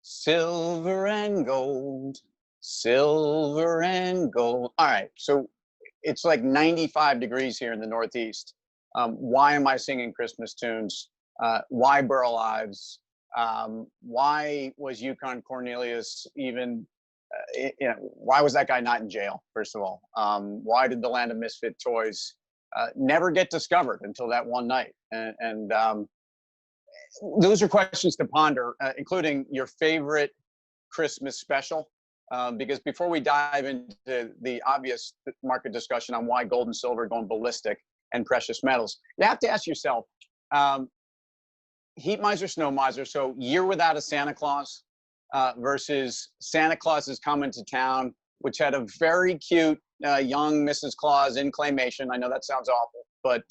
Silver and gold, silver and gold. All right, so it's like 95 degrees here in the Northeast. Why am I singing Christmas tunes? Why Burl Ives? Why was Yukon Cornelius even? Why was that guy not in jail? First of all, why did the Land of Misfit Toys never get discovered until that one night? And those are questions to ponder, including your favorite Christmas special. Because before we dive into the obvious market discussion on why gold and silver are going ballistic and precious metals, you have to ask yourself, heat miser, snow miser, so year without a Santa Claus versus Santa Claus is coming to town, which had a very cute young Mrs. Claus in claymation. I know that sounds awful, but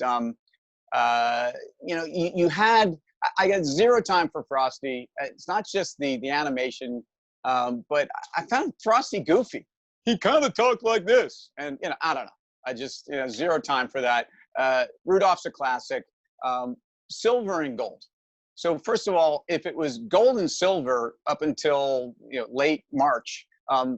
you had, I got zero time for Frosty. It's not just the animation, but I found Frosty goofy. He kind of talked like this, and I don't know. I just zero time for that. Rudolph's a classic. Silver and gold. So first of all, if it was gold and silver up until late March,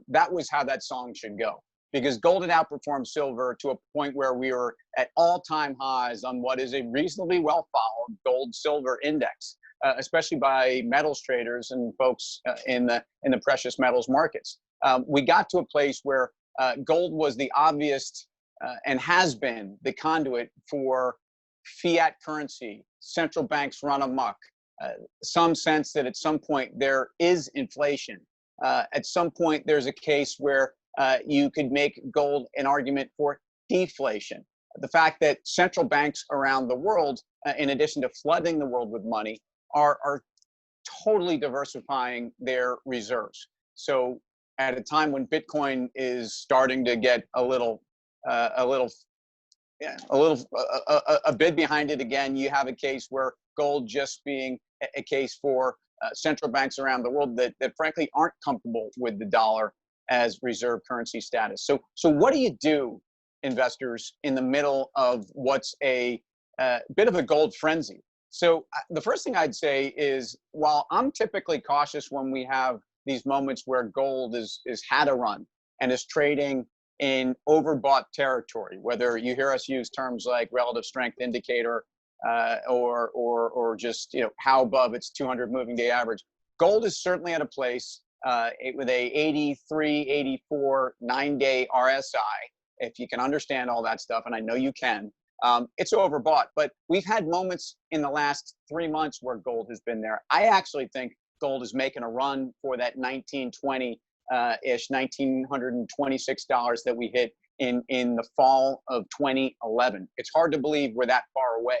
that was how that song should go. Because gold had outperformed silver to a point where we were at all-time highs on what is a reasonably well-followed gold-silver index, especially by metals traders and folks in the precious metals markets. We got to a place where gold was the obvious and has been the conduit for fiat currency. Central banks run amok. Some sense that at some point there is inflation. At some point there's a case where you could make gold an argument for deflation. The fact that central banks around the world, in addition to flooding the world with money, are totally diversifying their reserves. So at a time when Bitcoin is starting to get a bid behind it again, you have a case where gold just being a case for central banks around the world that frankly aren't comfortable with the dollar as reserve currency status. So what do you do, investors, in the middle of what's a bit of a gold frenzy? So the first thing I'd say is, while I'm typically cautious when we have these moments where gold is had a run and is trading in overbought territory, whether you hear us use terms like relative strength indicator or just how above its 200 moving day average, gold is certainly at a place with a 83, 84, 9-day RSI, if you can understand all that stuff, and I know you can, it's overbought. But we've had moments in the last 3 months where gold has been there. I actually think gold is making a run for that 1920-ish, $1,926 that we hit in the fall of 2011. It's hard to believe we're that far away.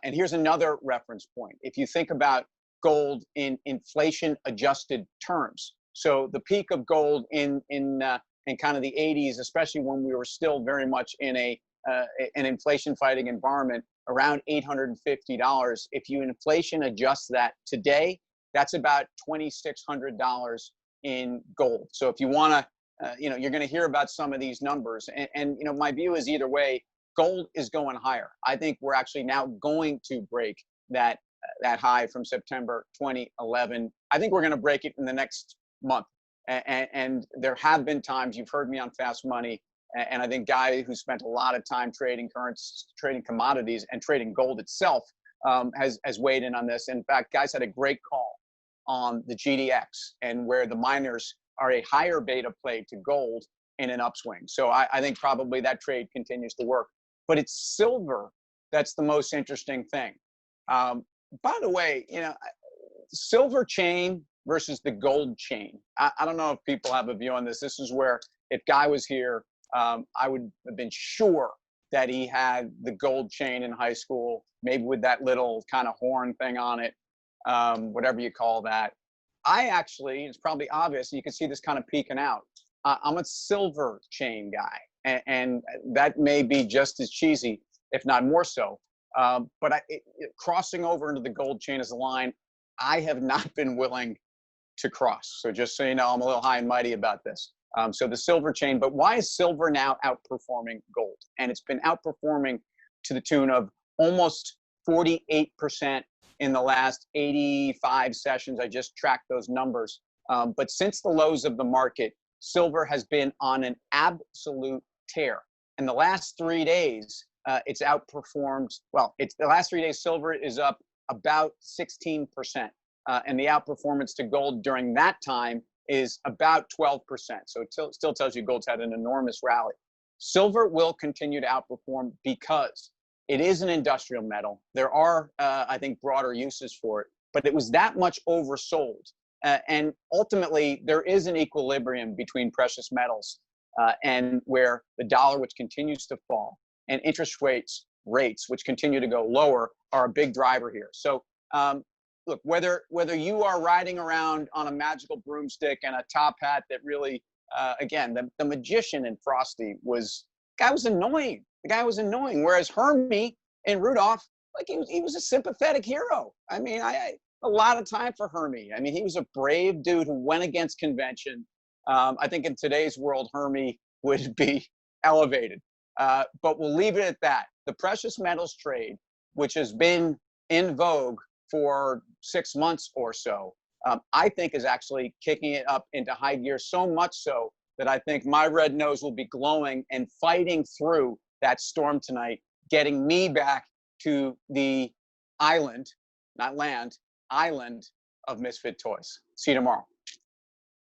And here's another reference point. If you think about gold in inflation-adjusted terms, so the peak of gold in kind of the 80s, especially when we were still very much in an inflation-fighting environment, around $850. If you inflation adjust that today, that's about $2,600 in gold. So if you want to, you're going to hear about some of these numbers, and my view is either way, gold is going higher. I think we're actually now going to break that high from September 2011. I think we're going to break it in the next month. And there have been times, you've heard me on Fast Money, and I think Guy, who spent a lot of time trading commodities and trading gold itself, has weighed in on this. In fact, Guy's had a great call on the GDX and where the miners are a higher beta play to gold in an upswing. So I think probably that trade continues to work. But it's silver that's the most interesting thing. By the way, silver chain versus the gold chain. I don't know if people have a view on this. This is where, if Guy was here, I would have been sure that he had the gold chain in high school, maybe with that little kind of horn thing on it, whatever you call that. I actually, it's probably obvious, you can see this kind of peeking out. I'm a silver chain guy, and that may be just as cheesy, if not more so. But crossing over into the gold chain as a line, I have not been willing to cross. So just so you know, I'm a little high and mighty about this. So the silver chain, but why is silver now outperforming gold? And it's been outperforming to the tune of almost 48% in the last 85 sessions. I just tracked those numbers. But since the lows of the market, silver has been on an absolute tear. In the last 3 days, it's outperformed. Well, the last 3 days, silver is up about 16%. And the outperformance to gold during that time is about 12%. So it still tells you gold's had an enormous rally. Silver will continue to outperform because it is an industrial metal. There are, I think, broader uses for it, but it was that much oversold. And ultimately, there is an equilibrium between precious metals and where the dollar, which continues to fall, and interest rates, which continue to go lower, are a big driver here. So look, whether you are riding around on a magical broomstick and a top hat that really, again, the magician in Frosty guy was annoying. The guy was annoying. Whereas Hermie in Rudolph, like he was a sympathetic hero. I mean, I a lot of time for Hermie. I mean, he was a brave dude who went against convention. I think in today's world, Hermie would be elevated. But we'll leave it at that. The precious metals trade, which has been in vogue for 6 months or so, I think is actually kicking it up into high gear, so much so that I think my red nose will be glowing and fighting through that storm tonight, getting me back to the island, not land, island of misfit toys. See you tomorrow.